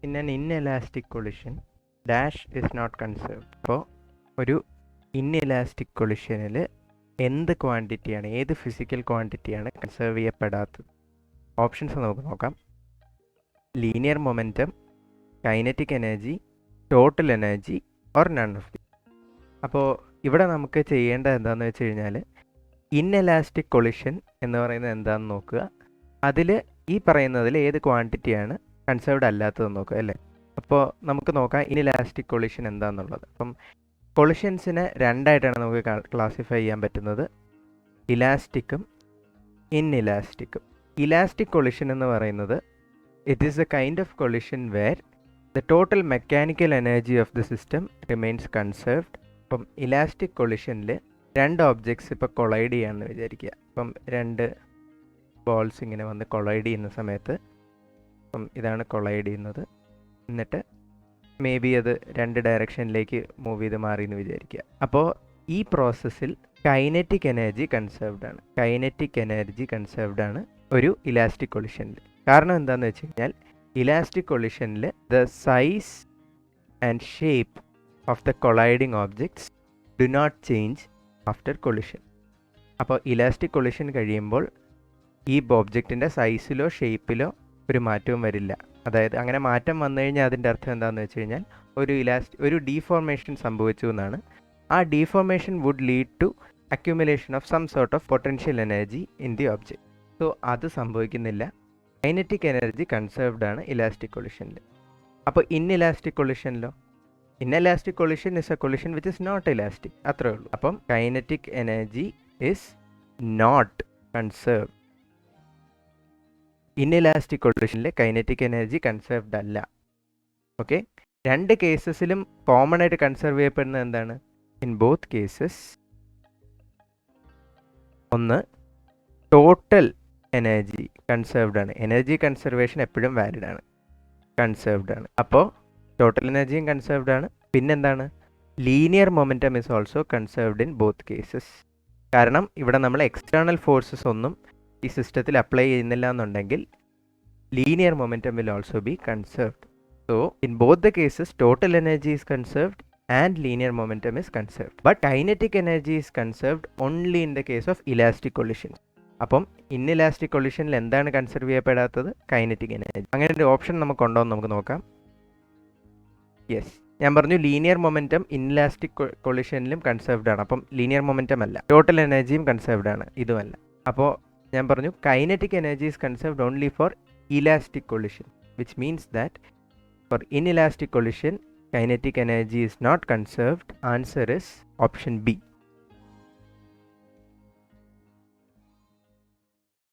in an inelastic collision dash is not conserved. അപ്പോൾ ഒരു inelastic കൊളിഷനിൽ എന്ത് ക്വാണ്ടിറ്റിയാണ്, ഏത് ഫിസിക്കൽ ക്വാണ്ടിറ്റിയാണ് കൺസേർവ് ചെയ്യപ്പെടാത്തത്? ഓപ്ഷൻസ് നമുക്ക് നോക്കാം. Linear momentum, kinetic energy, total energy or none of the. അപ്പോൾ ഇവിടെ നമുക്ക് ചെയ്യേണ്ടത് എന്താണെന്ന് വെച്ച് കഴിഞ്ഞാൽ ഇൻഇലാസ്റ്റിക് കൊളിഷൻ എന്ന് പറയുന്നത് എന്താണെന്ന് നോക്കുക. അതിൽ ഈ പറയുന്നതിൽ ഏത് ക്വാണ്ടിറ്റിയാണ് കൺസേർവ്ഡ് അല്ലാത്തതെന്ന് നോക്കുക അല്ലേ. അപ്പോൾ നമുക്ക് നോക്കാം ഇൻഇലാസ്റ്റിക് കൊളിഷൻ എന്താണെന്നുള്ളത്. അപ്പം കൊളിഷൻസിനെ രണ്ടായിട്ടാണ് നമുക്ക് ക്ലാസിഫൈ ചെയ്യാൻ പറ്റുന്നത്, ഇലാസ്റ്റിക്കും ഇൻഇലാസ്റ്റിക്കും. ഇലാസ്റ്റിക് കൊളിഷൻ എന്ന് പറയുന്നത് it is a kind of collision where the total mechanical energy of the system remains conserved. അപ്പം ഇലാസ്റ്റിക് കൊളിഷനിൽ രണ്ട് ഓബ്ജക്ട്സ് ഇപ്പോൾ കൊളൈഡ് ചെയ്യാമെന്ന് വിചാരിക്കുക. അപ്പം രണ്ട് ബോൾസ് ഇങ്ങനെ വന്ന് കൊളൈഡ് ചെയ്യുന്ന സമയത്ത്, അപ്പം ഇതാണ് കൊളൈഡ് ചെയ്യുന്നത്, എന്നിട്ട് മേ ബി അത് രണ്ട് ഡയറക്ഷനിലേക്ക് മൂവ് ചെയ്ത് മാറി എന്ന് വിചാരിക്കുക. അപ്പോൾ ഈ പ്രോസസ്സിൽ കൈനറ്റിക് എനർജി കൺസേർവ്ഡ് ആണ്. കൈനറ്റിക് എനർജി കൺസേർവ്ഡ് ആണ് ഒരു ഇലാസ്റ്റിക് കൊളിഷനിൽ. കാരണം എന്താണെന്ന് വെച്ച് കഴിഞ്ഞാൽ ഇലാസ്റ്റിക് കൊളിഷനിൽ the size and shape of the colliding objects do not change after collision. അപ്പോൾ ഇലാസ്റ്റിക് കൊളിഷൻ കഴിയുമ്പോൾ ഈ ഒബ്ജക്റ്റിൻ്റെ സൈസിലോ ഷേപ്പിലോ ഒരു മാറ്റവും വരില്ല. അതായത് അങ്ങനെ മാറ്റം വന്നു കഴിഞ്ഞാൽ അതിൻ്റെ അർത്ഥം എന്താണെന്ന് വെച്ച് കഴിഞ്ഞാൽ ഒരു ഡീഫോർമേഷൻ സംഭവിച്ചു എന്നാണ്. ആ deformation would lead to accumulation of some sort of potential energy in the object. So അത് സംഭവിക്കുന്നില്ല. കൈനറ്റിക് എനർജി കൺസേർവ്ഡ് ആണ് ഇലാസ്റ്റിക് കൊളിഷനിൽ. അപ്പോൾ ഇൻഇലാസ്റ്റിക് കൊളിഷനിലോ, inelastic collision is a collision which is not elastic, അത്രേ ഉള്ളൂ. അപ്പം kinetic energy is not conserved. Inelastic കൊളിഷനിൽ കൈനറ്റിക് എനർജി കൺസേർവ്ഡ് അല്ല. ഓക്കെ, രണ്ട് കേസസിലും കോമൺ ആയിട്ട് കൺസേർവ് ചെയ്യപ്പെടുന്നത് എന്താണ്? ഇൻ ബോത്ത് കേസസ് ഒന്ന് ടോട്ടൽ എനർജി കൺസേർവ്ഡ് ആണ്. എനർജി കൺസർവേഷൻ എപ്പോഴും വാലിഡ് ആണ്, കൺസേർവ്ഡ് ആണ്. അപ്പോൾ ടോട്ടൽ എനർജിയും കൺസേർവ്ഡ് ആണ്. പിന്നെന്താണ്? Linear momentum is also conserved in both cases. കാരണം ഇവിടെ നമ്മൾ എക്സ്റ്റേണൽ ഫോഴ്സസ് ഒന്നും ഈ സിസ്റ്റത്തിൽ അപ്ലൈ ചെയ്യുന്നില്ല എന്നുണ്ടെങ്കിൽ linear momentum will also be conserved. So in both the cases total energy is conserved and linear momentum is conserved. But kinetic energy is conserved only in the case of elastic collision. അപ്പം inelastic കൊളിഷനിൽ എന്താണ് conserve ചെയ്യപ്പെടാത്തത്? Kinetic energy. അങ്ങനെ ഒരു option നമുക്കുണ്ടോ എന്ന് നമുക്ക് നോക്കാം. Yes, ഞാൻ പറഞ്ഞു linear momentum inelastic കൊളിഷനിലും കൺസേർവ്ഡ് ആണ്. അപ്പം ലീനിയർ മൊമെൻറ്റം അല്ല, ടോട്ടൽ എനർജിയും കൺസേർവ്ഡ് ആണ്, ഇതുമല്ല. അപ്പോൾ ഞാൻ പറഞ്ഞു kinetic energy is conserved only for elastic collision, which means that for inelastic collision kinetic energy is not conserved. Answer is option B.